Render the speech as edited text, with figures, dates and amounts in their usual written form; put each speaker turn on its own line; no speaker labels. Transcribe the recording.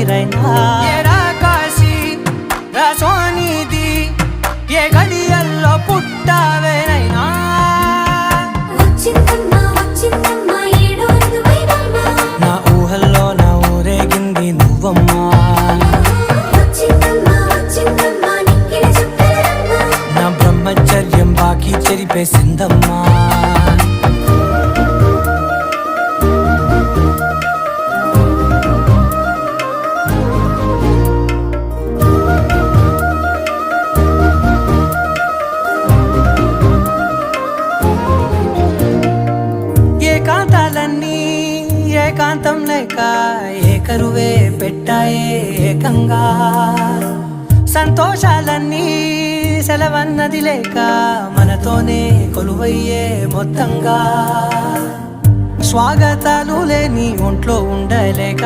ఊపిరైనా ఏరా కాశీ సోనిది ఏ గడియల్లో పుట్టావేనైనా నా ఊహల్లో నా ఊరేగింది నువ్వమ్మా నా బ్రహ్మచర్యం బాకీ చెరిపేసిందమ్మా ఏకాంతాలన్నీ ఏకాంతం లేక ఏకరువే పెట్టాయే ఏకంగా సంతోషాలన్నీ సెలవన్నది లేక మనతోనే కొలువయ్యే మొత్తంగా స్వాగతాలు లేని ఒంట్లో ఉండలేక